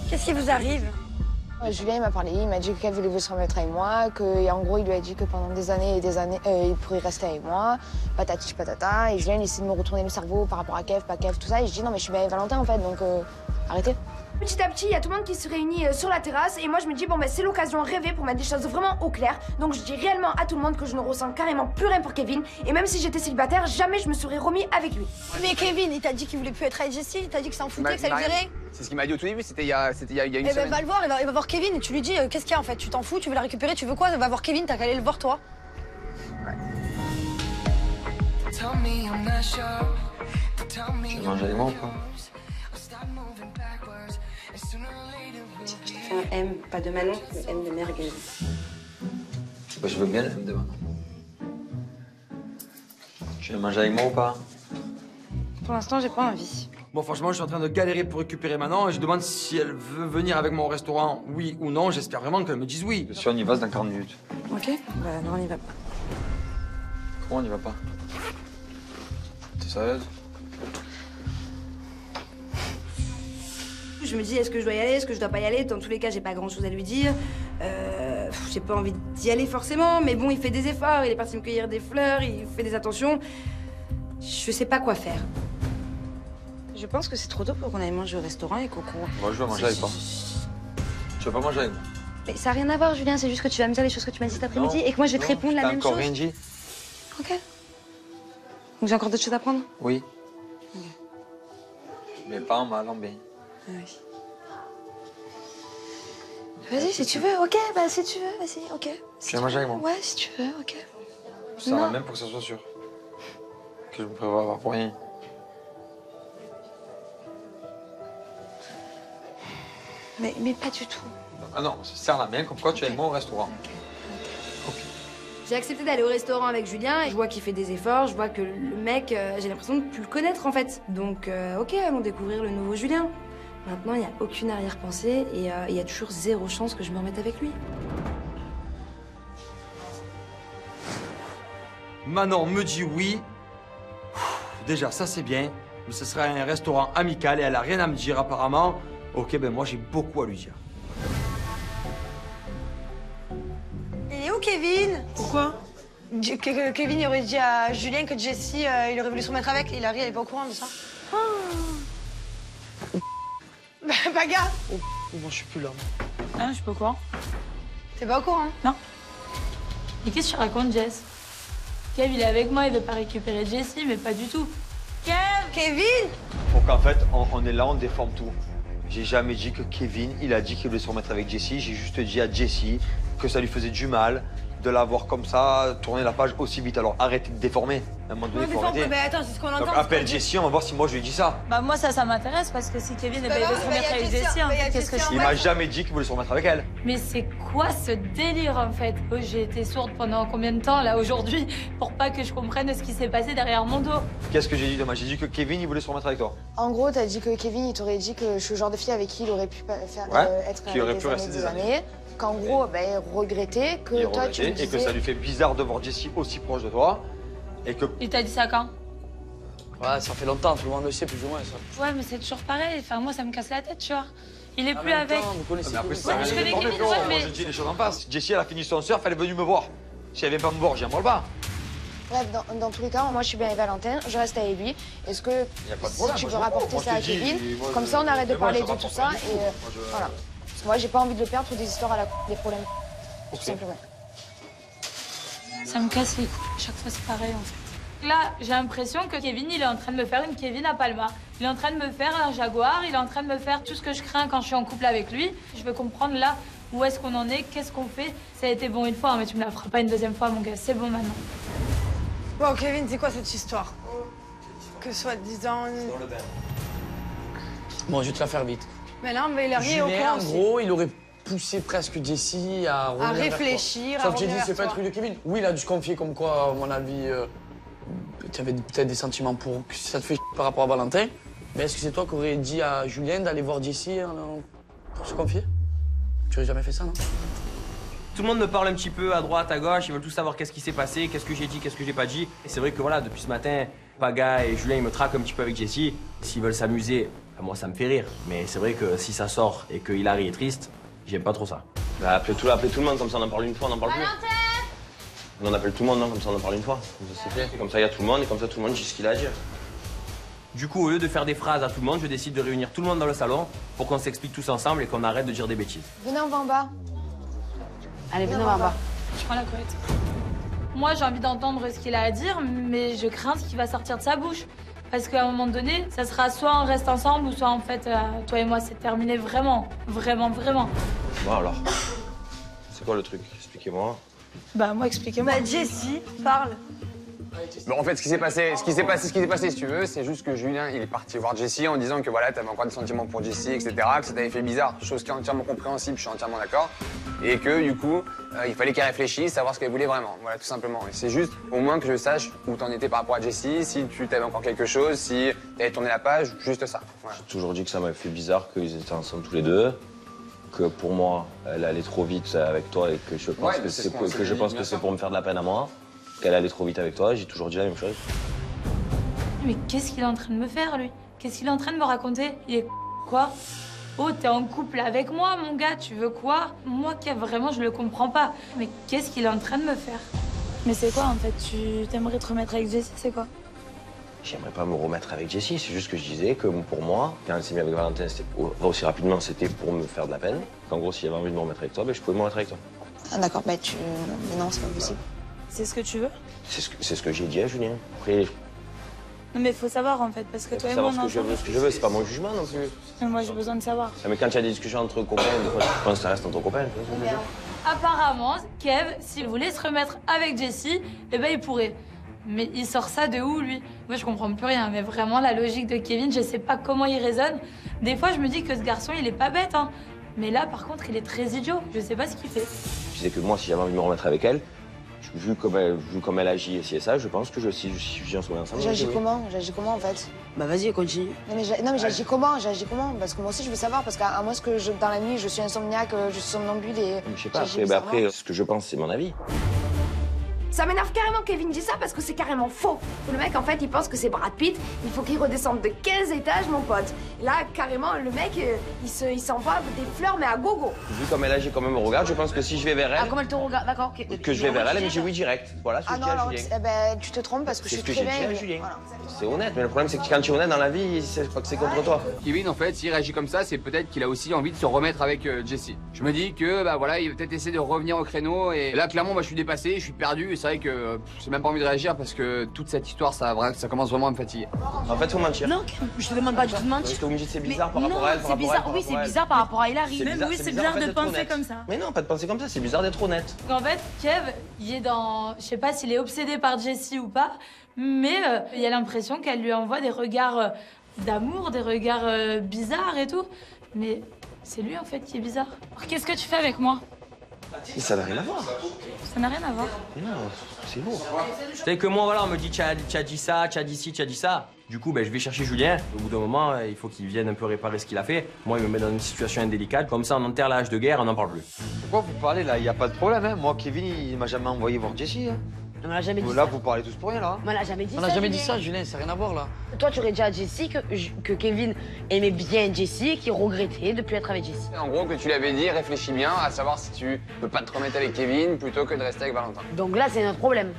Qu'est-ce qui vous arrive? Julien, il m'a parlé, il m'a dit qu'elle voulait se remettre avec moi, qu'en gros, il lui a dit que pendant des années et des années, il pourrait rester avec moi, patati patata. Et Julien, il essaie de me retourner le cerveau par rapport à Kev, pas Kev, tout ça. Et je dis non, mais je suis bien avec Valentin en fait, donc arrêtez. Petit à petit, il y a tout le monde qui se réunit sur la terrasse et moi je me dis bon ben c'est l'occasion rêvée pour mettre des choses vraiment au clair. Donc je dis réellement à tout le monde que je ne ressens carrément plus rien pour Kevin et même si j'étais célibataire, jamais je me serais remis avec lui. Mais Kevin, il t'a dit qu'il voulait plus être avec Jessie, il t'a dit que ça en foutait, que ça lui dirait. C'est ce qu'il m'a dit au tout début, c'était il y a une semaine. Ben va le voir, il va voir Kevin et tu lui dis qu'est-ce qu'il y a en fait, tu t'en fous, tu veux la récupérer, tu veux quoi? Va voir Kevin, t'as qu'à aller le voir toi. Tu veux manger avec moi ou pas? Je te fais un M, pas de Manon, mais M de merguez. Bah, je veux bien le M de Manon. Tu veux manger avec moi ou pas? Pour l'instant, j'ai pas envie. Bon, franchement, je suis en train de galérer pour récupérer Manon et je demande si elle veut venir avec moi au restaurant, oui ou non. J'espère vraiment qu'elle me dise oui. Bien sûr, on y va, c'est dans 40 minutes. Ok, bah non, on y va pas. Comment on y va pas? T'es sérieuse? Je me dis, est-ce que je dois y aller, est-ce que je dois pas y aller? Dans tous les cas, j'ai pas grand-chose à lui dire. J'ai pas envie d'y aller forcément, mais bon, il fait des efforts, il est parti me cueillir des fleurs, il fait des attentions. Je sais pas quoi faire. Je pense que c'est trop tôt pour qu'on aille manger au restaurant et qu'on... Moi, je veux manger avec toi. Tu veux pas manger avec moi? Mais ça n'a rien à voir, Julien, c'est juste que tu vas me dire les choses que tu m'as dit cet après-midi et que moi, je vais te répondre la même chose. T'as encore rien dit? Ok. Donc j'ai encore d'autres choses à prendre? Oui. Okay. Mais pas en mal, en bien. Oui. Vas-y, si tu veux, ok, bah si tu veux, vas-y, ok. Tu veux manger avec moi? Ouais, si tu veux, ok. Ça va même pour que ça soit sûr. Que je me prévois avoir pour rien. Mais pas du tout. Ah non, ça sert à la main, comme quoi tu es avec moi au restaurant. Okay. J'ai accepté d'aller au restaurant avec Julien et je vois qu'il fait des efforts, je vois que le mec, j'ai l'impression de plus le connaître en fait. Donc ok, allons découvrir le nouveau Julien. Maintenant, il n'y a aucune arrière-pensée et il y a toujours zéro chance que je me remette avec lui. Manon me dit oui. Déjà, ça c'est bien. Mais ce sera un restaurant amical et elle a rien à me dire apparemment. Ok, ben moi j'ai beaucoup à lui dire. Il est où Kevin? Pourquoi? Kevin il aurait dit à Julien que Jessie, il aurait voulu se remettre avec. Hilary, elle est pas au courant de ça. Bah, bagarre! Oh, bon, je suis plus là. Ah, je suis pas au courant. T'es pas au courant? Non. Et qu'est-ce que tu racontes, Jess? Kev, il est avec moi, il veut pas récupérer Jessie, mais pas du tout. Kev! Kevin! Donc en fait, on est là, on déforme tout. J'ai jamais dit que Kevin, il a dit qu'il voulait se remettre avec Jessie. J'ai juste dit à Jessie que ça lui faisait du mal de la voir comme ça, tourner la page aussi vite. Alors arrêtez de déformer. À un moment donné, il faut arrêter. Mais attends, c'est ce qu'on entend. Donc appelle Jessie, on va voir si moi je lui ai dit ça. Bah moi ça m'intéresse parce que si Kevin veut se remettre avec Jessie, en fait, qu'est-ce que je fais? Il m'a jamais dit qu'il voulait se remettre avec elle. Mais c'est quoi ce délire en fait? Oh, j'ai été sourde pendant combien de temps là aujourd'hui pour pas que je comprenne ce qui s'est passé derrière mon dos. Qu'est-ce que j'ai dit de moi? J'ai dit que Kevin, il voulait se remettre avec toi. En gros, t'as dit que Kevin, il t'aurait dit que je suis le genre de fille avec qui il aurait pu faire, être qui aurait pu rester des années. Qu'en gros, ben, regrettait que il toi, tu me disais... Et que ça lui fait bizarre de voir Jessie aussi proche de toi. Et que... Il t'a dit ça quand? Ouais, ça fait longtemps, tout le monde le sait plus ou moins ça. Ouais, mais c'est toujours pareil. Enfin, moi, ça me casse la tête, tu vois. Il est plus avec. Vous connaissez mais après, ça, je connais Kevin, mais... je dis les choses en face. Jessie, elle a fini son surf, elle est venue me voir. Si elle vient pas me voir, j'aimerais pas. Bref, dans tous les cas, moi, je suis bien avec Valentin, je reste avec lui. Est-ce que si tu veux rapporter ça à Kevin, comme ça, on arrête de parler de tout ça et voilà. Parce que moi, j'ai pas envie de le perdre pour des histoires à la des problèmes. Tout simplement. Ça me casse les couilles. Chaque fois, c'est pareil, en fait. Là, j'ai l'impression que Kevin, il est en train de me faire une Kevin à Palma. Il est en train de me faire un Jaguar. Il est en train de me faire tout ce que je crains quand je suis en couple avec lui. Je veux comprendre là où est-ce qu'on en est, qu'est-ce qu'on fait. Ça a été bon une fois, hein, mais tu me la feras pas une deuxième fois, mon gars. C'est bon maintenant. Bon, Kevin, c'est quoi cette histoire? Que soi-disant... Bon, je vais te la faire vite. Mais non, mais il a rien au Julien, en gros, il aurait poussé presque Jessie à revenir réfléchir, Sauf que j'ai dit, c'est pas le truc de Kevin. Oui, il a dû se confier comme quoi, à mon avis, tu avais peut-être des sentiments pour que ça te fait par rapport à Valentin. Mais est-ce que c'est toi qui aurais dit à Julien d'aller voir Jessie pour se confier? Tu aurais jamais fait ça, non? Tout le monde me parle un petit peu à droite, à gauche, ils veulent tous savoir qu'est-ce qui s'est passé, qu'est-ce que j'ai dit, qu'est-ce que j'ai pas dit. Et c'est vrai que voilà, depuis ce matin, Paga et Julien, ils me traquent un petit peu avec Jessie. S'ils veulent s'amuser, moi ça me fait rire. Mais c'est vrai que si ça sort et que Hilary est triste, j'aime pas trop ça. Bah, appelez tout le monde, comme ça on en parle une fois, on en parle plus. On appelle tout le monde, non, comme ça on en parle une fois. Comme ça c'est fait. Comme ça il y a tout le monde et comme ça tout le monde dit ce qu'il a à dire. Du coup, au lieu de faire des phrases à tout le monde, je décide de réunir tout le monde dans le salon pour qu'on s'explique tous ensemble et qu'on arrête de dire des bêtises. Venez, on va en bas. Allez, venez, on va en bas. Je prends la couette. Moi, j'ai envie d'entendre ce qu'il a à dire, mais je crains ce qui va sortir de sa bouche. Parce qu'à un moment donné, ça sera soit on reste ensemble, ou soit en fait, toi et moi, c'est terminé vraiment. Vraiment, vraiment. Bon alors, c'est quoi le truc? Expliquez-moi. Bah moi, expliquez-moi. Bah Jessie, parle. Bon, en fait, ce qui s'est passé, si tu veux, c'est juste que Julien, il est parti voir Jessie en disant que voilà, t'avais encore des sentiments pour Jessie, etc., que ça t'avait fait bizarre, chose qui est entièrement compréhensible, je suis entièrement d'accord, et que du coup, il fallait qu'elle réfléchisse, savoir ce qu'elle voulait vraiment, voilà, tout simplement. Et c'est juste, au moins que je sache où t'en étais par rapport à Jessie, si tu t'avais encore quelque chose, si t'avais tourné la page, juste ça. Voilà. J'ai toujours dit que ça m'avait fait bizarre qu'ils étaient ensemble tous les deux, que pour moi, elle allait trop vite avec toi et que je pense que c'est pour me faire de la peine à moi. Qu'elle allait trop vite avec toi, j'ai toujours dit la même chose. Mais qu'est-ce qu'il est en train de me faire, lui? Qu'est-ce qu'il est en train de me raconter? Il est quoi? Oh, t'es en couple avec moi, mon gars, tu veux quoi? Moi, vraiment, je le comprends pas. Mais qu'est-ce qu'il est en train de me faire? Mais c'est quoi, en fait? Tu t'aimerais te remettre avec Jessie, c'est quoi? J'aimerais pas me remettre avec Jessie, c'est juste que je disais que pour moi, quand elle s'est mise avec Valentin, c'était aussi rapidement, c'était pour me faire de la peine. Qu'en gros, s'il avait envie de me remettre avec toi, ben, je pouvais me remettre avec toi. Ah d'accord, bah tu... Mais non, c'est pas possible. C'est ce que tu veux? C'est ce que j'ai dit à Julien. Après, Non mais faut savoir en fait, parce que toi et moi savoir ce que je veux, c'est pas mon jugement non plus. Mais moi j'ai besoin de savoir. Mais quand il y a des discussions entre copains, des fois, je pense que ça reste entre copains. Apparemment, Kev, s'il voulait se remettre avec Jessie, eh ben il pourrait. Mais il sort ça de où, lui? Moi, je comprends plus rien, mais vraiment, la logique de Kevin, je sais pas comment il raisonne. Des fois, je me dis que ce garçon, il est pas bête, hein. Mais là, par contre, il est très idiot. Je sais pas ce qu'il fait. Je disais que moi, si j'avais envie de me remettre avec elle, vu comme elle agit et ça, je pense que si j'en suis ensemble. J'agis comment? J'agis comment, en fait? Bah vas-y, continue. Non, mais j'agis comment? J'agis comment? Parce que moi aussi, je veux savoir. Parce qu'à moi, dans la nuit, je suis insomniaque, je suis somnambule et... Je sais pas, après, ce que je pense, c'est mon avis. Ça m'énerve carrément que Kevin dise ça parce que c'est carrément faux. Le mec, en fait, il pense que c'est Brad Pitt. Il faut qu'il redescende de 15 étages, mon pote. Là, carrément, le mec, il s'envoie des fleurs, mais à gogo. Vu comme elle agit, comme elle me regarde, je pense que si je vais vers elle... Ah, comme elle te regarde, d'accord. Que je vais vers elle, elle me dit oui direct. Voilà ce que je dis à Julien. Eh ben, tu te trompes parce que je suis très bien. C'est ce que j'ai dit à Julien. Voilà. C'est honnête, mais le problème, c'est que quand tu es honnête dans la vie, je crois que c'est contre toi. Kevin, en fait, s'il réagit comme ça, c'est peut-être qu'il a aussi envie de se remettre avec Jessie. Je me dis que, bah voilà, il va peut-être essayer de revenir au créneau. Et là, clairement, moi, je suis dépassé, je suis perdu. Et c'est vrai que j'ai même pas envie de réagir parce que toute cette histoire, ça commence vraiment à me fatiguer. En fait, faut mentir. Non, je te demande pas du tout de mentir. Parce que vous me dites c'est bizarre par rapport à elle, c'est bizarre, oui, c'est bizarre par rapport à Hilary. Même oui, c'est bizarre de penser comme ça. Mais non, pas de penser comme ça, c'est bizarre d'être honnête. En fait, Kev, il est dans... Je sais pas s'il est obsédé par Jessie ou pas, mais il y a l'impression qu'elle lui envoie des regards d'amour, des regards bizarres et tout. Mais c'est lui, en fait, qui est bizarre. Alors, qu'est-ce que tu fais avec moi? Ça n'a rien à voir. Ça n'a rien à voir. Mais non, c'est lourd. C'est que moi, voilà, on me dit, tu as dit ça, tu as dit ci, tu as dit ça. Du coup, ben, je vais chercher Julien. Au bout d'un moment, il faut qu'il vienne un peu réparer ce qu'il a fait. Moi, il me met dans une situation indélicate. Comme ça, on enterre la hache de guerre, on n'en parle plus. Pourquoi vous parlez là? Il n'y a pas de problème, hein. Moi, Kevin, il m'a jamais envoyé voir Jessie. Hein. On l'a jamais dit là, ça. vous parlez tous pour rien, là. On l'a jamais dit ça. On n'a jamais dit ça, Julien, ça n'a rien à voir là. Toi, tu aurais dit à Jessie que Kevin aimait bien Jessie et qu'il regrettait de plus être avec Jessie. En gros, que tu lui avais dit, réfléchis bien à savoir si tu peux pas te remettre avec Kevin plutôt que de rester avec Valentin. Donc là, c'est notre problème.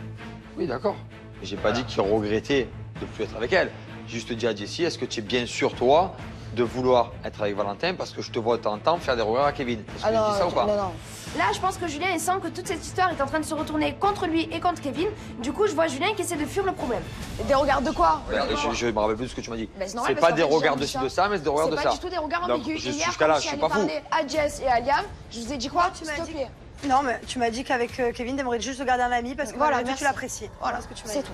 Oui, d'accord. J'ai pas dit qu'il regrettait de plus être avec elle. J'ai juste dit à Jessie, est-ce que tu es bien sûr, toi, de vouloir être avec Valentin parce que je te vois de temps en temps faire des regards à Kevin? Est-ce que je dis ça ou pas? Non. Là, je pense que Julien, il sent que toute cette histoire est en train de se retourner contre lui et contre Kevin. Du coup, je vois Julien qui essaie de fuir le problème. Des regards de quoi? Regarde, je me rappelle plus de ce que tu m'as dit. Ben, c'est pas des regards de ci, de ça, mais c'est des regards de ça. C'est pas du tout des regards ambigus. Hier, jusqu'à là, quand je je suis suis pas allée fou. parler à Jess et à Liam, je vous ai dit quoi? S'il te plaît. Non, mais tu m'as dit qu'avec Kevin, t'aimerais juste le garder un ami parce que Voilà, tu merci. l'apprécies. Voilà ce que tu m'as dit. C'est tout.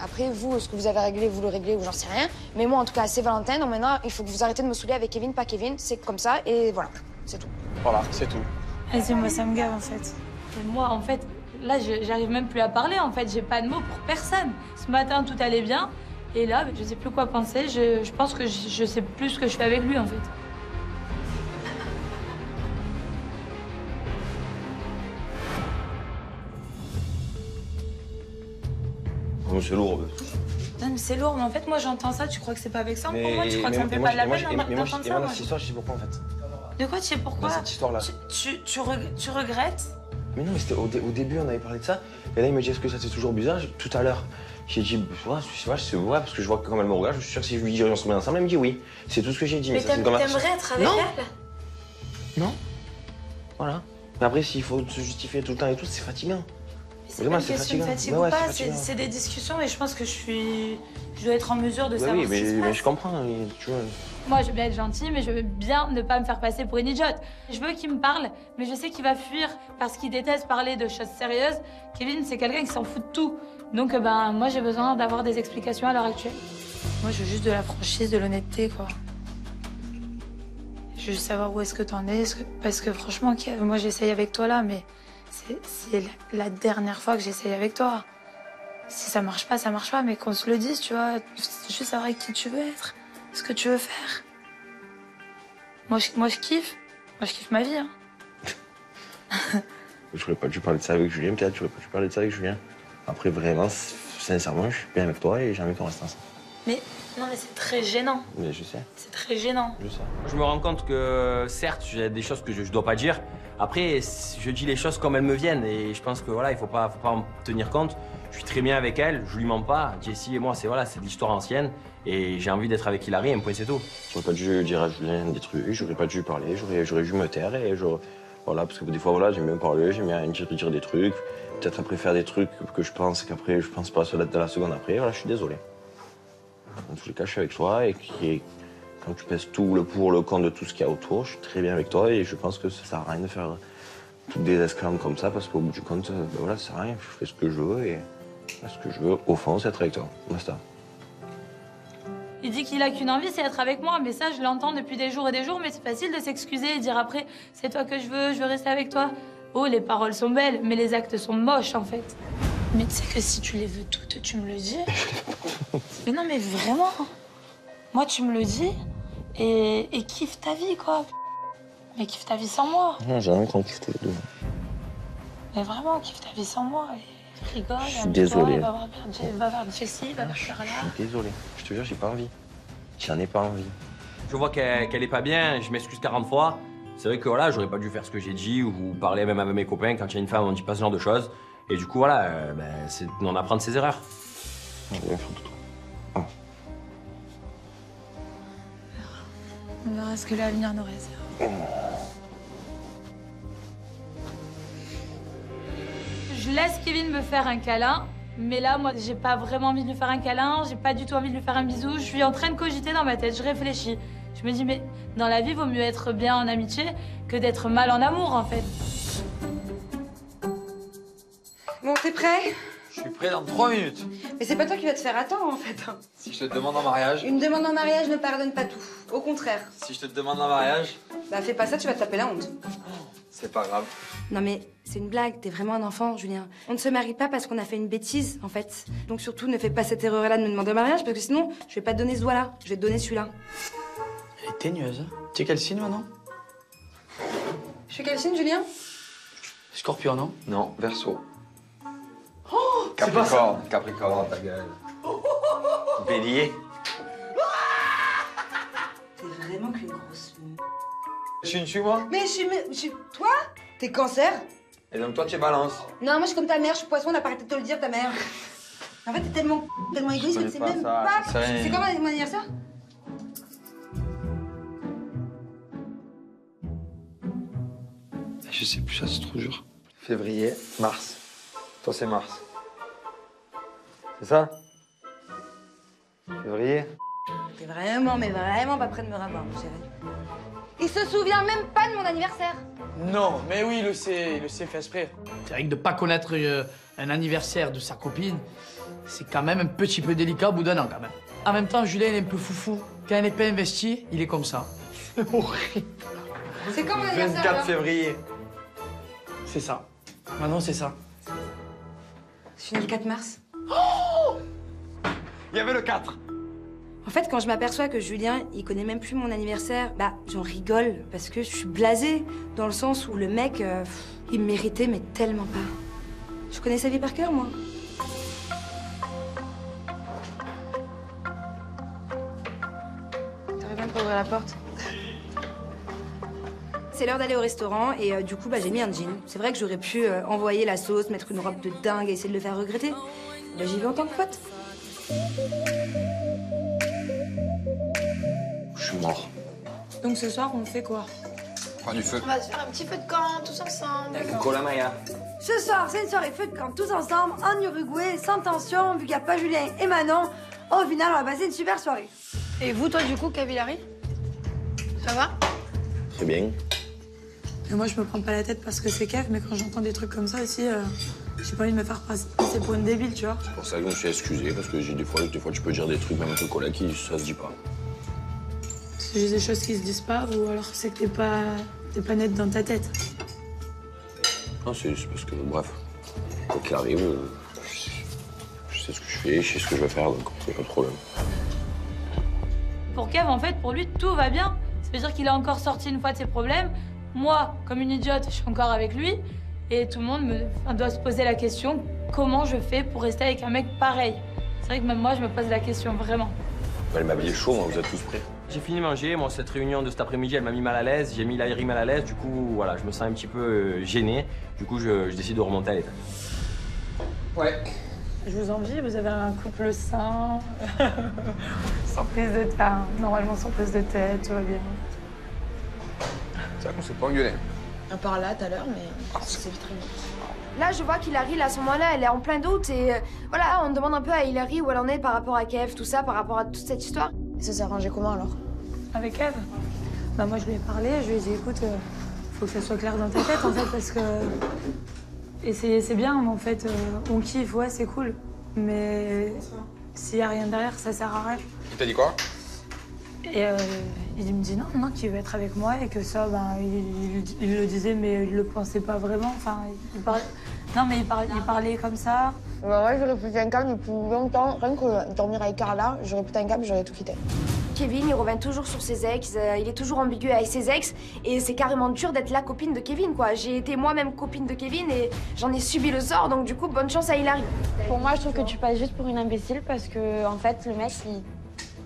Après, vous, ce que vous avez réglé, vous le réglez ou j'en sais rien. Mais moi, en tout cas, c'est Valentin. Donc maintenant, il faut que vous arrêtez de me saouler avec Kevin, pas Kevin. C'est comme ça et voilà. C'est tout. Voilà, c'est tout. Vas-y, moi, ça me gave, en fait. Et moi, en fait, là, j'arrive même plus à parler, en fait. J'ai pas de mots pour personne. Ce matin, tout allait bien. Et là, je sais plus quoi penser. Je pense que je sais plus ce que je fais avec lui, en fait. c'est lourd. Non, mais c'est lourd, mais en fait, moi j'entends ça, tu crois que c'est pas avec ça? Pourquoi tu crois que ça me fait pas de la peine d'entendre ça? Et moi, cette histoire, je sais pourquoi en fait. De quoi tu sais pourquoi? Cette histoire-là. Tu regrettes? Mais non, mais c'était au début, on avait parlé de ça. Et là, il m'a dit, est-ce que ça c'est toujours bizarre? Tout à l'heure, j'ai dit, ouais, c'est vrai, parce que je vois que quand elle me regarde, je suis sûr que si je lui dis, on se met ensemble, elle me dit oui. C'est tout ce que j'ai dit. Mais t'aimerais être avec elle? Non. Voilà. Mais après, s'il faut se justifier tout le temps et tout, c'est fatigant. C'est pas une question de fatigue ou pas, c'est des discussions et je pense que je dois être en mesure de savoir ce qui se passe. Mais je comprends, tu vois. Moi, je veux bien être gentille, mais je veux bien ne pas me faire passer pour une idiote. Je veux qu'il me parle, mais je sais qu'il va fuir parce qu'il déteste parler de choses sérieuses. Kevin, c'est quelqu'un qui s'en fout de tout. Donc, moi, j'ai besoin d'avoir des explications à l'heure actuelle. Moi, je veux juste de la franchise, de l'honnêteté, quoi. Je veux juste savoir où est-ce que t'en es, parce que franchement, moi, j'essaye avec toi là, mais c'est la dernière fois que j'essaye avec toi. Si ça marche pas, mais qu'on se le dise, tu vois. Juste savoir avec qui tu veux être. Ce que tu veux faire. Moi, je kiffe. Moi, je kiffe ma vie. Hein. J'aurais pas dû parler de ça avec Julien, peut-être. J'aurais pas dû parler de ça avec Julien. Après, vraiment, sincèrement, je suis bien avec toi et j'ai envie qu'on reste ensemble. Mais non, mais c'est très gênant. Mais je sais. C'est très gênant. Je sais. Je me rends compte que, certes, j'ai des choses que je dois pas dire. Après, je dis les choses comme elles me viennent et je pense que voilà, il faut pas en tenir compte. Je suis très bien avec elle, je lui mens pas. Jessie et moi, c'est de l'histoire ancienne. Et j'ai envie d'être avec Hilary, un point c'est tout. J'aurais pas dû dire à Julien des trucs, j'aurais pas dû parler, j'aurais dû me taire et voilà, parce que des fois, voilà, j'aime bien parler, j'aime bien dire des trucs, peut-être après faire des trucs que je pense qu'après, je pense pas de la seconde après, voilà, je suis désolé. En tous les cas, je suis avec toi et quand tu pèses tout le pour, le contre de tout ce qu'il y a autour, je suis très bien avec toi et je pense que ça sert à rien de faire toutes des esclaves comme ça parce qu'au bout du compte, ben voilà, ça sert à rien, je fais ce que je veux et ce que je veux, au fond, c'est être avec toi. Basta. Il dit qu'il a qu'une envie, c'est être avec moi. Mais ça, je l'entends depuis des jours et des jours. Mais c'est facile de s'excuser et dire après, c'est toi que je veux rester avec toi. Oh, les paroles sont belles, mais les actes sont moches, en fait. Mais tu sais que si tu les veux toutes, tu me le dis. Mais non, mais vraiment. Moi, tu me le dis et kiffe ta vie, quoi. Mais kiffe ta vie sans moi. Non, j'ai rien qu'on kiffe tous les deux. Mais vraiment, kiffe ta vie sans moi. Rigole, je suis désolé. Va voir Jessie, va voir Charlotte. Je suis désolé. Je te jure, j'ai pas envie. J'en ai pas envie. Je vois qu'elle est pas bien, je m'excuse 40 fois. C'est vrai que voilà, j'aurais pas dû faire ce que j'ai dit ou parler même avec mes copains. Quand il y a une femme, on dit pas ce genre de choses. Et du coup, voilà, c'est d'en apprendre ses erreurs. Je vais bien faire tout. On verra ce que l'avenir nous réserve. Je laisse Kevin me faire un câlin, mais là, moi, j'ai pas vraiment envie de lui faire un câlin, j'ai pas du tout envie de lui faire un bisou. Je suis en train de cogiter dans ma tête, je réfléchis. Je me dis, mais dans la vie, vaut mieux être bien en amitié que d'être mal en amour, en fait. Bon, t'es prêt? Je suis prêt dans 3 minutes. Mais c'est pas toi qui vas te faire attendre, en fait. Si je te demande en mariage... Une demande en mariage ne pardonne pas tout. Au contraire. Si je te demande en mariage... Bah, fais pas ça, tu vas te taper la honte. C'est pas grave. Non mais c'est une blague, t'es vraiment un enfant, Julien. On ne se marie pas parce qu'on a fait une bêtise, en fait. Donc surtout, ne fais pas cette erreur-là de me demander en mariage, parce que sinon, je vais pas te donner ce doigt-là, je vais te donner celui-là. Elle est teigneuse, hein. Tu es quel signe, maintenant? Je suis quel signe, Julien? Scorpion, non? Non, Verseau. Oh, Capricorne, Capricorne, ta gueule. Bélier. T'es vraiment qu'une grosse... Je suis une chou, moi? Mais je suis... Toi? T'es Cancer? Et donc toi, tu es Balance? Non, moi je suis comme ta mère, je suis Poisson, on a pas arrêté de te le dire, ta mère. En fait, t'es tellement égoïste que tu sais même pas... C'est quand mon anniversaire? Je sais plus, ça c'est trop dur. Février, mars. Toi, c'est mars. C'est ça? Février? T'es vraiment, mais vraiment pas près de me ravoir, mon chéri. Il se souvient même pas de mon anniversaire. Non, mais oui, il le sait fait exprès. C'est vrai que de pas connaître un anniversaire de sa copine, c'est quand même un petit peu délicat au bout d'un an, quand même. En même temps, Julien, il est un peu foufou. Quand il n'est pas investi, il est comme ça. C'est horrible. C'est quand mon anniversaire, 24 février. C'est ça. Maintenant, c'est ça. Je suis née le 4 mars. Oh! Il y avait le 4. En fait, quand je m'aperçois que Julien, il connaît même plus mon anniversaire, bah, j'en rigole, parce que je suis blasée, dans le sens où le mec, il me méritait, mais tellement pas. Je connais sa vie par cœur, moi. quelqu'un pour ouvrir la porte. C'est l'heure d'aller au restaurant et du coup j'ai mis un jean. C'est vrai que j'aurais pu envoyer la sauce, mettre une robe de dingue et essayer de le faire regretter. J'y vais en tant que pote. Je suis mort. Donc ce soir, on fait quoi? Prends du feu. On va se faire un petit feu de camp, tous ensemble. Cola Maya. Ce soir, c'est une soirée feu de camp tous ensemble, en Uruguay, sans tension, vu qu'il n'y a pas Julien et Manon. Au final, on va passer une super soirée. Et vous, toi, du coup, Kavillari? Ça va? Très bien. Et moi, je me prends pas la tête parce que c'est Kev, mais quand j'entends des trucs comme ça aussi, j'ai pas envie de me faire passer pour une débile, tu vois. C'est pour ça que je me suis excusé, parce que j'ai des fois, tu peux dire des trucs, même avec le cola, qui ça se dit pas. C'est juste des choses qui se disent pas, ou alors c'est que t'es pas net dans ta tête. Non, c'est parce que, bref, quoi qu'il arrive, je sais ce que je fais, je sais ce que je vais faire, donc c'est pas de problème. Pour Kev, en fait, pour lui, tout va bien. Ça veut dire qu'il a encore sorti une fois de ses problèmes. Moi, comme une idiote, je suis encore avec lui. Et tout le monde doit se poser la question, comment je fais pour rester avec un mec pareil? C'est vrai que même moi, je me pose la question, vraiment. Elle m'a habillé chaud, vous êtes tous prêts? J'ai fini de manger, moi cette réunion de cet après-midi elle m'a mis mal à l'aise, j'ai mis Lahiri mal à l'aise, du coup voilà, je me sens un petit peu gêné, du coup je décide de remonter à l'étage. Ouais. Je vous envie, vous avez un couple sain, sans prise de tête, normalement sans prise de tête, tout va bien. C'est vrai qu'on s'est pas engueulé. À part là, tout à l'heure, mais c'est vite très bien. Là, je vois qu'Hilary, à ce moment-là, elle est en plein doute et voilà, on demande un peu à Hilary où elle en est par rapport à Kev, tout ça, par rapport à toute cette histoire. Et ça s'est arrangé comment alors? Avec Kev? Bah moi je lui ai parlé, je lui ai dit écoute, faut que ça soit clair dans ta tête en fait parce que... Et c'est bien, mais en fait, on kiffe, ouais c'est cool. Mais s'il y a rien derrière, ça sert à rien. Il t'a dit quoi? Et il me dit non, qu'il veut être avec moi et que ça, ben, il le disait, mais il le pensait pas vraiment. Enfin, il parlait... Non, mais il parlait comme ça. Bah ouais, j'aurais pété un câble depuis longtemps. Rien que dormir avec Carla, j'aurais pété un câble, j'aurais tout quitté. Kevin, il revient toujours sur ses ex, il est toujours ambigu avec ses ex, et c'est carrément dur d'être la copine de Kevin, quoi. J'ai été moi-même copine de Kevin et j'en ai subi le sort, donc du coup, bonne chance à Hilary. Pour moi, je trouve que tu passes juste pour une imbécile parce que, en fait, le mec, il...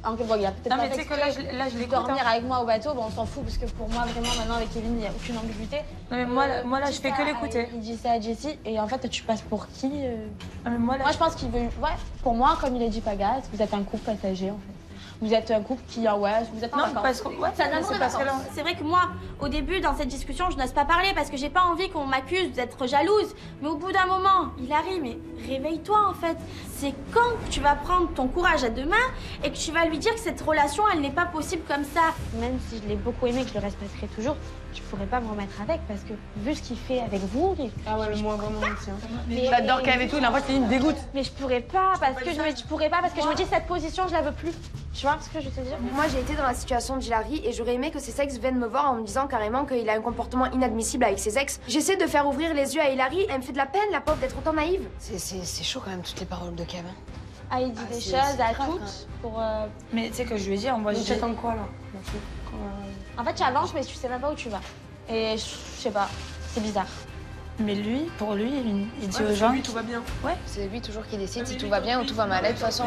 Bon, il a peut-être pas fait exprès de dormir avec moi au bateau, bon, on s'en fout parce que pour moi, vraiment, maintenant avec Kevin, il n'y a aucune ambiguïté. Non, mais moi là, je fais que l'écouter. Il dit ça à Jessie et en fait, tu passes pour qui mais moi, je pense qu'il veut. Ouais, pour moi, comme il a dit Paga, vous êtes un couple passager en fait. Vous êtes un couple qui, ouais, vous êtes en vacances. Parce que, ouais, c'est vrai que moi, au début, dans cette discussion, je n'ose pas parler parce que j'ai pas envie qu'on m'accuse d'être jalouse. Mais au bout d'un moment, Hilary, mais réveille-toi en fait. C'est quand tu vas prendre ton courage à deux mains et que tu vas lui dire que cette relation, elle n'est pas possible comme ça. Même si je l'ai beaucoup aimé, que je le respecterai toujours, je pourrais pas me remettre avec parce que vu ce qu'il fait avec vous... Ah ouais, mais moi vraiment aussi. J'adore Kev et tout, mais en fait, il me dégoûte. Mais je pourrais pas parce que je me dis cette position, je la veux plus. Tu vois ce que je veux te dire? Moi, j'ai été dans la situation d'Hilary et j'aurais aimé que ses ex viennent me voir en me disant carrément qu'il a un comportement inadmissible avec ses ex. J'essaie de faire ouvrir les yeux à Hilary, elle me fait de la peine, la pauvre, d'être autant naïve. C'est chaud quand même, toutes les paroles de Kevin. Ah, il dit des choses à toutes pour... Mais tu sais que je lui ai dit, moi je t'attends quoi là? En fait, tu avances, mais tu sais même pas où tu vas. Et je sais pas, c'est bizarre. Mais lui, pour lui, il dit aux gens... Lui, tout va bien. Ouais. C'est lui toujours qui décide si tout va bien ou tout va mal. De toute façon...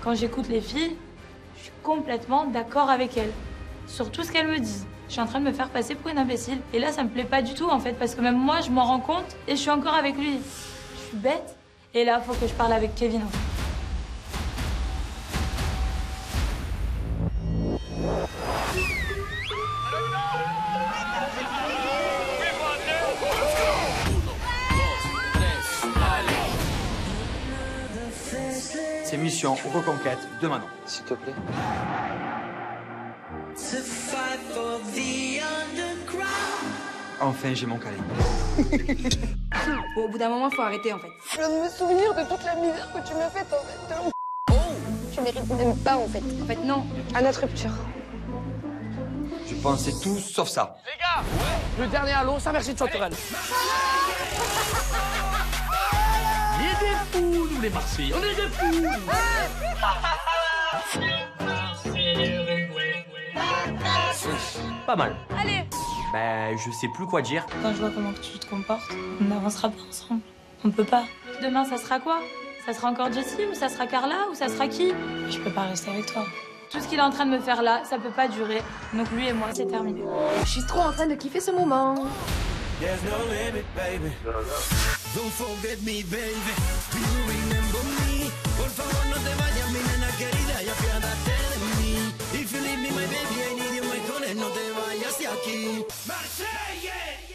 Quand j'écoute les filles, je suis complètement d'accord avec elles. Sur tout ce qu'elles me disent. Je suis en train de me faire passer pour une imbécile. Et là, ça me plaît pas du tout, en fait, parce que même moi, je m'en rends compte et je suis encore avec lui. Je suis bête. Et là, faut que je parle avec Kevin, en fait. C'est mission reconquête de Manon. S'il te plaît. Enfin, j'ai mon câlin. Au bout d'un moment, faut arrêter en fait. Je viens de me souvenir de toute la misère que tu m'as faite en fait. Tu mérites même pas en fait. En fait, non. À notre rupture. Je pensais tout sauf ça. Les gars, le dernier à l'eau, ça merci de Chanterelle. On est des fous, nous les Marseillais, on est des fous. Pas mal. Allez. Ben, je sais plus quoi dire. Quand je vois comment tu te comportes, on n'avancera pas ensemble. On peut pas. Demain, ça sera quoi? Ça sera encore Jessie ou ça sera Carla ou ça sera qui? Je peux pas rester avec toi. Tout ce qu'il est en train de me faire là, ça peut pas durer. Donc lui et moi, c'est terminé. Je suis trop en train de kiffer ce moment. There's no limit, baby. Don't forget me, baby. Do you remember me? Por favor, no te vayas, mi nena querida, y apiádate de mí. If you leave me, my baby, I need you, my honey, no te vayas de aquí. Marsella!